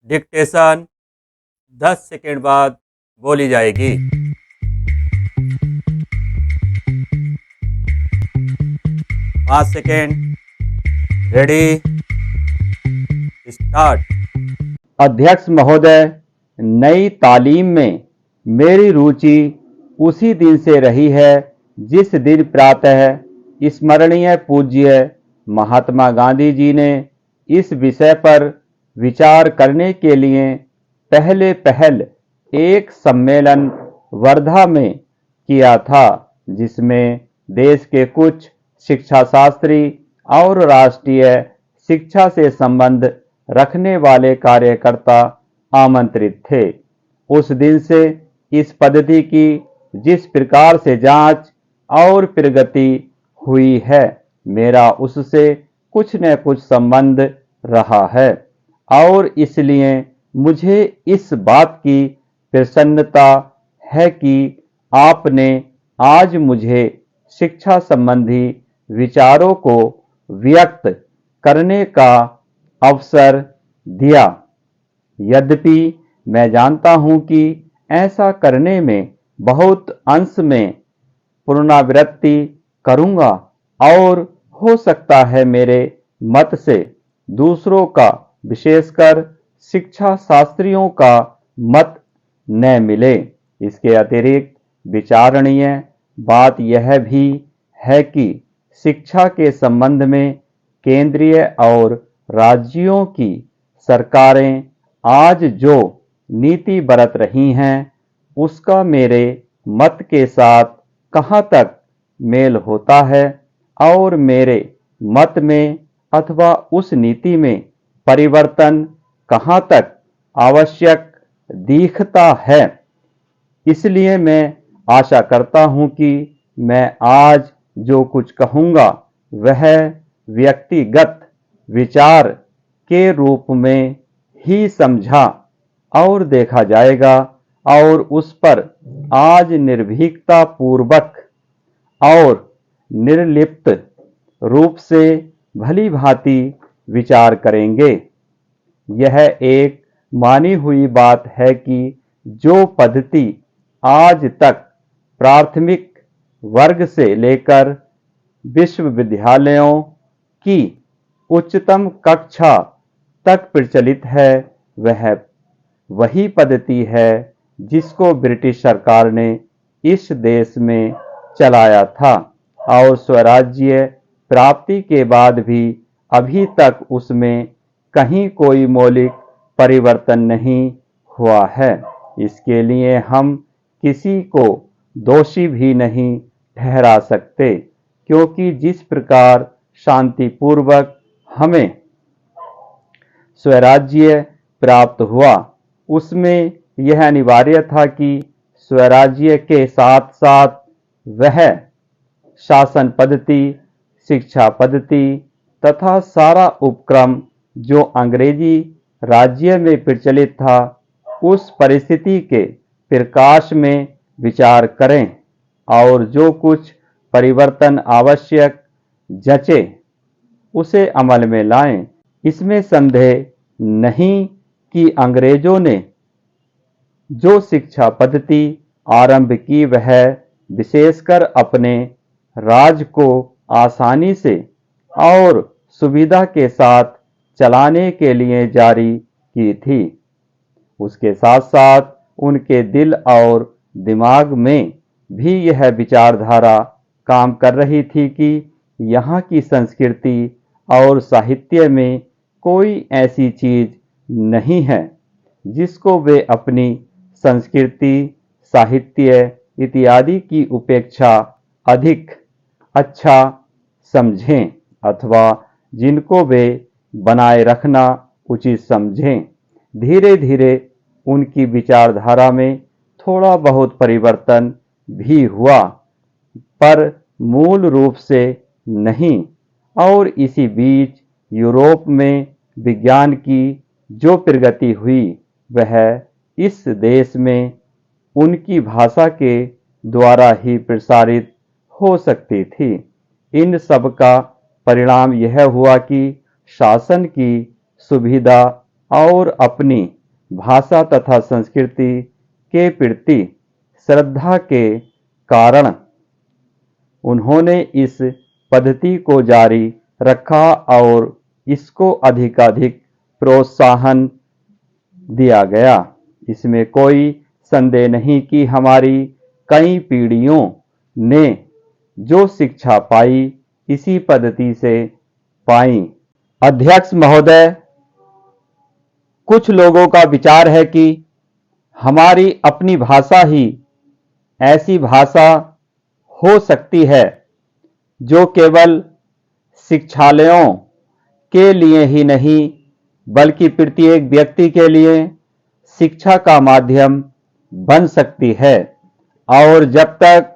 Dictation 10 second बाद बोली जाएगी। 5 सेकेंड। Ready, start. अध्यक्ष महोदय, नई तालीम में मेरी रुचि उसी दिन से रही है जिस दिन प्रातः स्मरणीय पूज्य महात्मा गांधी जी ने इस विषय पर विचार करने के लिए पहल एक सम्मेलन वर्धा में किया था, जिसमें देश के कुछ शिक्षा शास्त्री और राष्ट्रीय शिक्षा से संबंध रखने वाले कार्यकर्ता आमंत्रित थे। उस दिन से इस पद्धति की जिस प्रकार से जांच और प्रगति हुई है, मेरा उससे कुछ न कुछ संबंध रहा है और इसलिए मुझे इस बात की प्रसन्नता है कि आपने आज मुझे शिक्षा संबंधी विचारों को व्यक्त करने का अवसर दिया। यद्यपि मैं जानता हूं कि ऐसा करने में बहुत अंश में पुनरावृत्ति करूंगा और हो सकता है मेरे मत से दूसरों का, विशेषकर शिक्षा शास्त्रियों का मत न मिले। इसके अतिरिक्त विचारणीय बात यह भी है कि शिक्षा के संबंध में केंद्रीय और राज्यों की सरकारें आज जो नीति बरत रही हैं, उसका मेरे मत के साथ कहाँ तक मेल होता है और मेरे मत में अथवा उस नीति में परिवर्तन कहाँ तक आवश्यक दिखता है। इसलिए मैं आशा करता हूं कि मैं आज जो कुछ कहूंगा वह व्यक्तिगत विचार के रूप में ही समझा और देखा जाएगा और उस पर आज निर्भीकता पूर्वक और निर्लिप्त रूप से भली भांति विचार करेंगे। यह एक मानी हुई बात है कि जो पद्धति आज तक प्राथमिक वर्ग से लेकर विश्वविद्यालयों की उच्चतम कक्षा तक प्रचलित है, वह वही पद्धति है जिसको ब्रिटिश सरकार ने इस देश में चलाया था और स्वराज्य प्राप्ति के बाद भी अभी तक उसमें कहीं कोई मौलिक परिवर्तन नहीं हुआ है। इसके लिए हम किसी को दोषी भी नहीं ठहरा सकते, क्योंकि जिस प्रकार शांतिपूर्वक हमें स्वराज्य प्राप्त हुआ, उसमें यह अनिवार्य था कि स्वराज्य के साथ साथ वह शासन पद्धति, शिक्षा पद्धति तथा सारा उपक्रम जो अंग्रेजी राज्य में प्रचलित था, उस परिस्थिति के प्रकाश में विचार करें और जो कुछ परिवर्तन आवश्यक जचे उसे अमल में लाएं। इसमें संदेह नहीं कि अंग्रेजों ने जो शिक्षा पद्धति आरंभ की, वह विशेषकर अपने राज को आसानी से और सुविधा के साथ चलाने के लिए जारी की थी। उसके साथ साथ उनके दिल और दिमाग में भी यह विचारधारा काम कर रही थी कि यहाँ की संस्कृति और साहित्य में कोई ऐसी चीज नहीं है जिसको वे अपनी संस्कृति, साहित्य इत्यादि की उपेक्षा अधिक अच्छा समझें अथवा जिनको वे बनाए रखना उचित समझें। धीरे धीरे उनकी विचारधारा में थोड़ा बहुत परिवर्तन भी हुआ, पर मूल रूप से नहीं। और इसी बीच यूरोप में विज्ञान की जो प्रगति हुई, वह इस देश में उनकी भाषा के द्वारा ही प्रसारित हो सकती थी। इन सब का परिणाम यह हुआ कि शासन की सुविधा और अपनी भाषा तथा संस्कृति के प्रति श्रद्धा के कारण उन्होंने इस पद्धति को जारी रखा और इसको अधिकाधिक प्रोत्साहन दिया गया। इसमें कोई संदेह नहीं कि हमारी कई पीढ़ियों ने जो शिक्षा पाई इसी पद्धति से पाई। अध्यक्ष महोदय, कुछ लोगों का विचार है कि हमारी अपनी भाषा ही ऐसी भाषा हो सकती है जो केवल शिक्षालयों के लिए ही नहीं बल्कि प्रत्येक व्यक्ति के लिए शिक्षा का माध्यम बन सकती है, और जब तक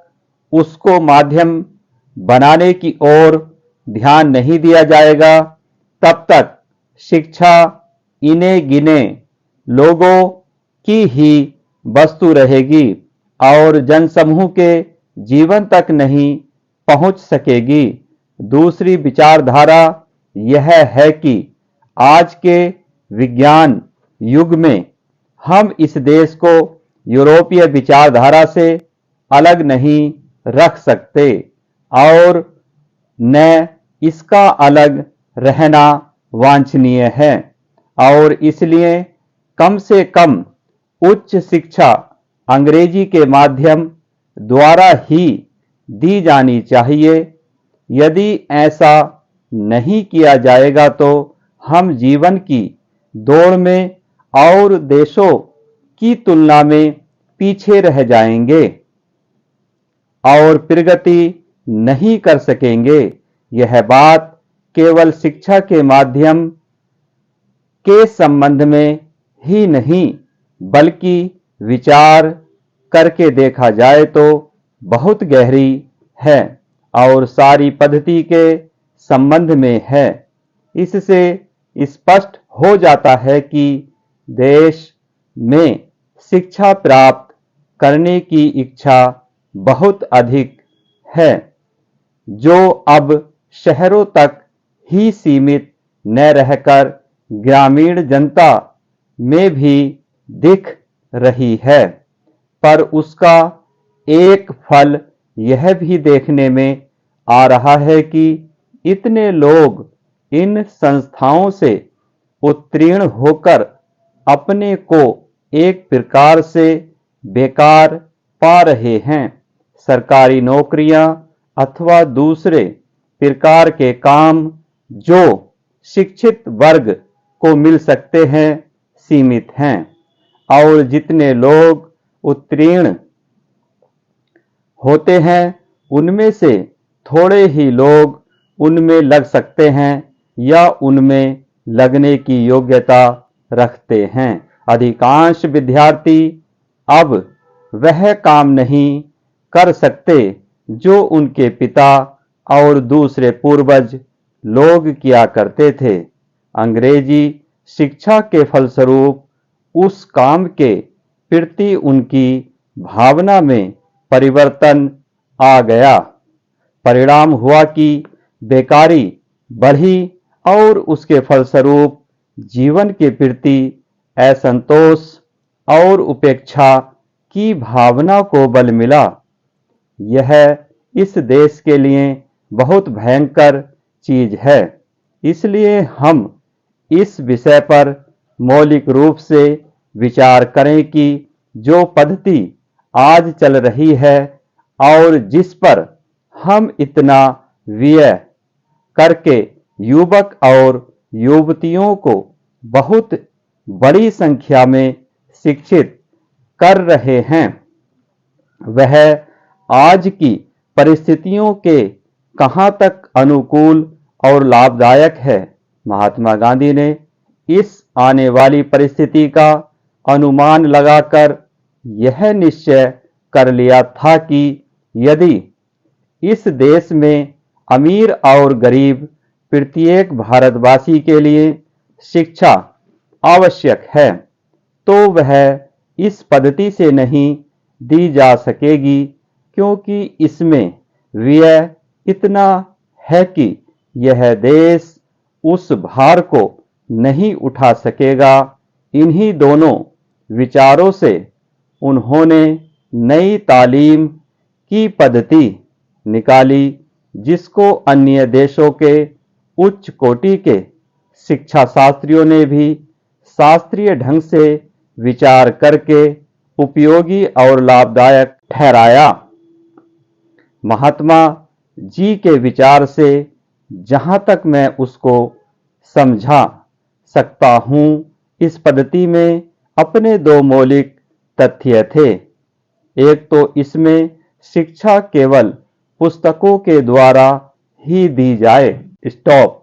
उसको माध्यम बनाने की ओर ध्यान नहीं दिया जाएगा तब तक शिक्षा इने गिने लोगों की ही वस्तु रहेगी और जनसमूह के जीवन तक नहीं पहुंच सकेगी। दूसरी विचारधारा यह है कि आज के विज्ञान युग में हम इस देश को यूरोपीय विचारधारा से अलग नहीं रख सकते और न इसका अलग रहना वांछनीय है, और इसलिए कम से कम उच्च शिक्षा अंग्रेजी के माध्यम द्वारा ही दी जानी चाहिए। यदि ऐसा नहीं किया जाएगा तो हम जीवन की दौड़ में और देशों की तुलना में पीछे रह जाएंगे और प्रगति नहीं कर सकेंगे। यह बात केवल शिक्षा के माध्यम के संबंध में ही नहीं बल्कि विचार करके देखा जाए तो बहुत गहरी है और सारी पद्धति के संबंध में है। इससे स्पष्ट हो जाता है कि देश में शिक्षा प्राप्त करने की इच्छा बहुत अधिक है, जो अब शहरों तक ही सीमित न रहकर ग्रामीण जनता में भी दिख रही है। पर उसका एक फल यह भी देखने में आ रहा है कि इतने लोग इन संस्थाओं से उत्तीर्ण होकर अपने को एक प्रकार से बेकार पा रहे हैं। सरकारी नौकरियां अथवा दूसरे प्रकार के काम जो शिक्षित वर्ग को मिल सकते हैं सीमित हैं, और जितने लोग उत्तीर्ण होते हैं उनमें से थोड़े ही लोग उनमें लग सकते हैं या उनमें लगने की योग्यता रखते हैं। अधिकांश विद्यार्थी अब वह काम नहीं कर सकते जो उनके पिता और दूसरे पूर्वज लोग किया करते थे। अंग्रेजी शिक्षा के फलस्वरूप उस काम के प्रति उनकी भावना में परिवर्तन आ गया। परिणाम हुआ कि बेकारी बढ़ी और उसके फलस्वरूप जीवन के प्रति असंतोष और उपेक्षा की भावना को बल मिला। यह इस देश के लिए बहुत भयंकर चीज है। इसलिए हम इस विषय पर मौलिक रूप से विचार करें कि जो पद्धति आज चल रही है और जिस पर हम इतना व्यय करके युवक और युवतियों को बहुत बड़ी संख्या में शिक्षित कर रहे हैं, वह आज की परिस्थितियों के कहां तक अनुकूल और लाभदायक है। महात्मा गांधी ने इस आने वाली परिस्थिति का अनुमान लगाकर यह निश्चय कर लिया था कि यदि इस देश में अमीर और गरीब प्रत्येक भारतवासी के लिए शिक्षा आवश्यक है तो वह इस पद्धति से नहीं दी जा सकेगी, क्योंकि इसमें व्यय इतना है कि यह देश उस भार को नहीं उठा सकेगा। इन्हीं दोनों विचारों से उन्होंने नई तालीम की पद्धति निकाली, जिसको अन्य देशों के उच्च कोटि के शिक्षा शास्त्रियों ने भी शास्त्रीय ढंग से विचार करके उपयोगी और लाभदायक ठहराया। महात्मा जी के विचार से जहां तक मैं उसको समझा सकता हूं, इस पद्धति में अपने दो मौलिक तथ्य थे। एक तो इसमें शिक्षा केवल पुस्तकों के द्वारा ही दी जाए। स्टॉप।